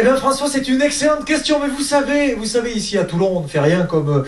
Eh bien François, c'est une excellente question, mais vous savez ici à Toulon, on ne fait rien comme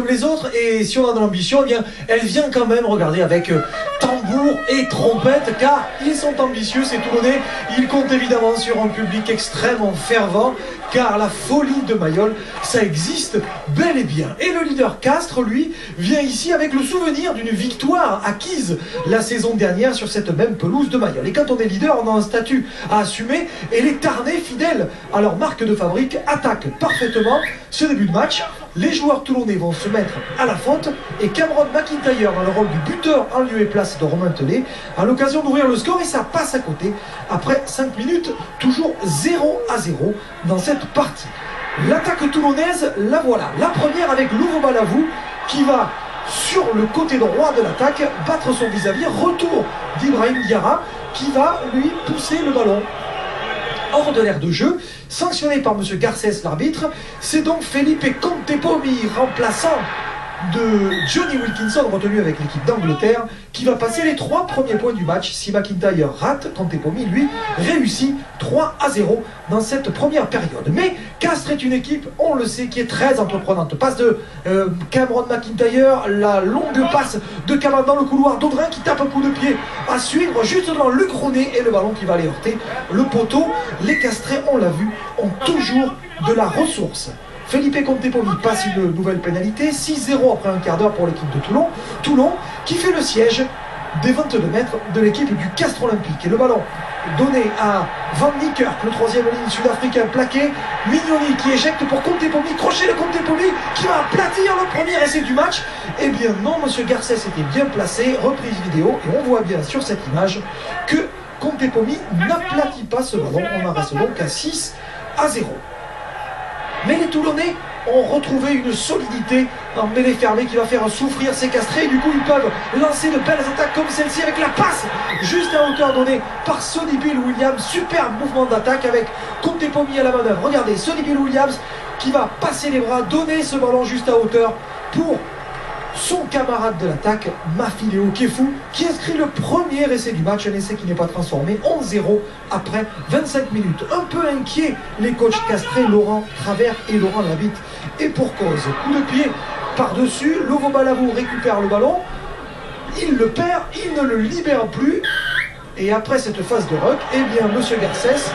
les autres, et si on a de l'ambition, eh bien, elle vient quand même, regardez, avec tambour et trompette, car ils sont ambitieux, ces Toulonnais, ils comptent évidemment sur un public extrêmement fervent, car la folie de Mayol, ça existe bel et bien. Et le leader Castres, lui, vient ici avec le souvenir d'une victoire acquise la saison dernière sur cette même pelouse de Mayol. Et quand on est leader, on a un statut à assumer, et les Tarnais, fidèles à leur marque de fabrique, attaquent parfaitement ce début de match. Les joueurs toulonnais vont se mettre à la faute, et Cameron McIntyre, dans le rôle du buteur en lieu et place de Romain Tellet, a l'occasion d'ouvrir le score, et ça passe à côté après 5 minutes, toujours 0-0 dans cette partie. L'attaque toulonnaise, la voilà. La première avec Louvo Balavou qui va sur le côté droit de l'attaque battre son vis-à-vis. Retour d'Ibrahim Diarra qui va lui pousser le ballon hors de l'aire de jeu, sanctionné par M. Garcès, l'arbitre. C'est donc Felipe Contepomi, remplaçant de Johnny Wilkinson, retenu avec l'équipe d'Angleterre, qui va passer les 3 premiers points du match. Si McIntyre rate, Contepomi, lui, réussit 3-0 dans cette première période. Mais Castres est une équipe, on le sait, qui est très entreprenante. Passe de Cameron McIntyre, la longue passe de Cameron dans le couloir d'Audrin qui tape un coup de pied à suivre juste devant Luc Ronet, et le ballon qui va aller heurter le poteau. Les Castrais, on l'a vu, ont toujours de la ressource. Felipe Contepomi passe une nouvelle pénalité, 6-0 après un quart d'heure pour l'équipe de Toulon. Toulon qui fait le siège des 22 mètres de l'équipe du Castres Olympique. Et le ballon donné à Van Niekerk, le 3e ligne sud-africain plaqué. Mignoni qui éjecte pour Contepomi, crochet de Contepomi qui va aplatir le premier essai du match. Eh bien non, M. Garcès était bien placé, reprise vidéo, et on voit bien sur cette image que Contepomi n'aplatit pas ce ballon. On en reste donc à 6-0. Mais les Toulonnais ont retrouvé une solidité en mêlée fermée qui va faire souffrir ces Castrés. Du coup, ils peuvent lancer de belles attaques comme celle-ci avec la passe juste à hauteur donnée par Sonny Bill Williams. Superbe mouvement d'attaque avec Contepomi à la manœuvre. Regardez, Sonny Bill Williams qui va passer les bras, donner ce ballon juste à hauteur pour son camarade de l'attaque, Mafileo Kefou, qui inscrit le premier essai du match, un essai qui n'est pas transformé, 11-0 après 25 minutes. Un peu inquiet, les coachs castrés, Laurent Travers et Laurent Labitte. Et pour cause, coup de pied par-dessus, Louvo Balavou récupère le ballon, il le perd, il ne le libère plus, et après cette phase de ruck, eh bien, M. Garcès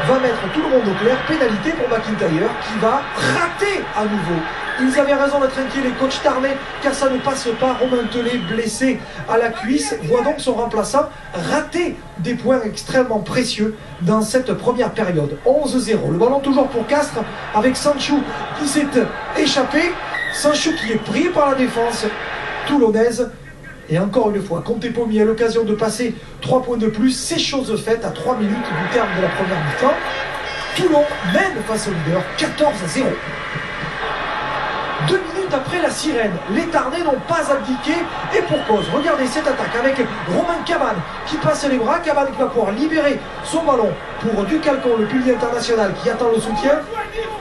va mettre tout le monde au clair, pénalité pour McIntyre, qui va rater à nouveau. Ils avaient raison d'être inquiets, les coachs tarnais, car ça ne passe pas. Romain Tellet, blessé à la cuisse, voit donc son remplaçant rater des points extrêmement précieux dans cette première période. 11-0. Le ballon toujours pour Castres, avec Sanchou qui s'est échappé. Sanchou qui est pris par la défense toulonnaise. Et encore une fois, Contepomi a l'occasion de passer 3 points de plus. C'est chose faite à 3 minutes du terme de la première mi-temps. Toulon mène face au leader 14-0. 2 minutes après la sirène, les Tarnais n'ont pas abdiqué, et pour cause. Regardez cette attaque avec Romain Cabane qui passe les bras. Cabane qui va pouvoir libérer son ballon pour Ducalcon, le pilier international qui attend le soutien.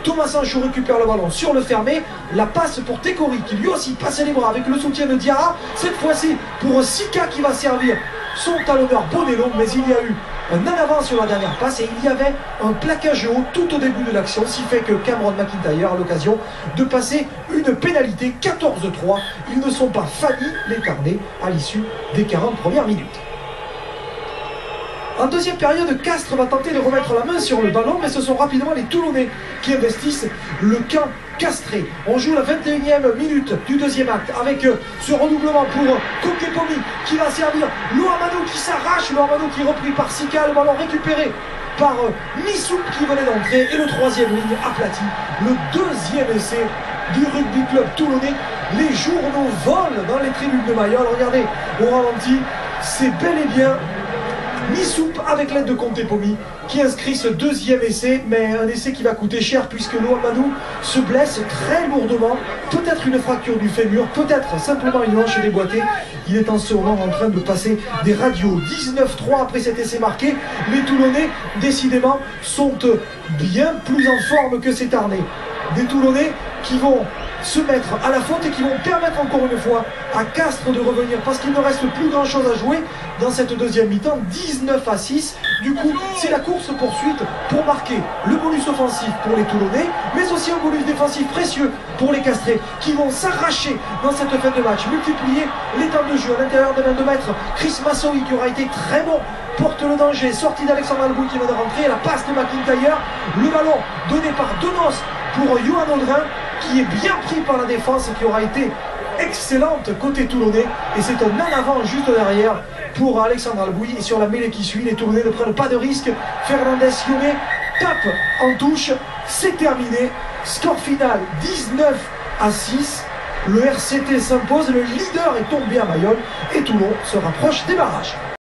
Thomas Sanchou récupère le ballon sur le fermé. La passe pour Tekori qui lui aussi passe les bras avec le soutien de Diarra. Cette fois-ci pour Sika qui va servir son talonneur Bonello, mais il y a eu un en avant sur la dernière passe, et il y avait un plaquage haut tout au début de l'action, ce qui fait que Cameron McIntyre a l'occasion de passer une pénalité. 14-3. Ils ne sont pas faillis, les Tarnais, à l'issue des 40 premières minutes. En deuxième période, Castres va tenter de remettre la main sur le ballon, mais ce sont rapidement les Toulonnais qui investissent le camp castré. On joue la 21e minute du deuxième acte avec ce redoublement pour Contepomi qui va servir Louamadou qui s'arrache, Louamadou qui est repris par Sika, le ballon récupéré par Missoup qui venait d'entrer, et le 3e ligne aplati. Le 2e essai du rugby club toulonnais. Les journaux volent dans les tribunes de Mayol. Regardez au ralenti, c'est bel et bien Missoup avec l'aide de Contepomi qui inscrit ce 2e essai, mais un essai qui va coûter cher puisque Louamadou se blesse très lourdement, peut-être une fracture du fémur, peut-être simplement une hanche déboîtée. Il est en ce moment en train de passer des radios. 19-3 après cet essai marqué. Les Toulonnais décidément sont bien plus en forme que ces Tarnais. des Toulonnais qui vont se mettre à la faute et qui vont permettre encore une fois à Castres de revenir parce qu'il ne reste plus grand chose à jouer dans cette deuxième mi-temps. 19-6. Du coup, c'est la course-poursuite pour marquer le bonus offensif pour les Toulonnais, mais aussi un bonus défensif précieux pour les Castrés qui vont s'arracher dans cette fin de match, multiplier les temps de jeu à l'intérieur de 22 mètres. Chris Massoui qui aura été très bon porte le danger, sortie d'Alexandre Albouy qui vient de rentrer, la passe de McIntyre, le ballon donné par Donos pour Johan Audrin qui est bien pris par la défense et qui aura été excellente côté toulonnais, et c'est un en avant juste derrière pour Alexandre Albouy. Et sur la mêlée qui suit, les Toulonnais ne prennent pas de risque. Fernandez Yone tape en touche, c'est terminé, score final 19-6. Le RCT s'impose, le leader est tombé à Mayol et Toulon se rapproche des barrages.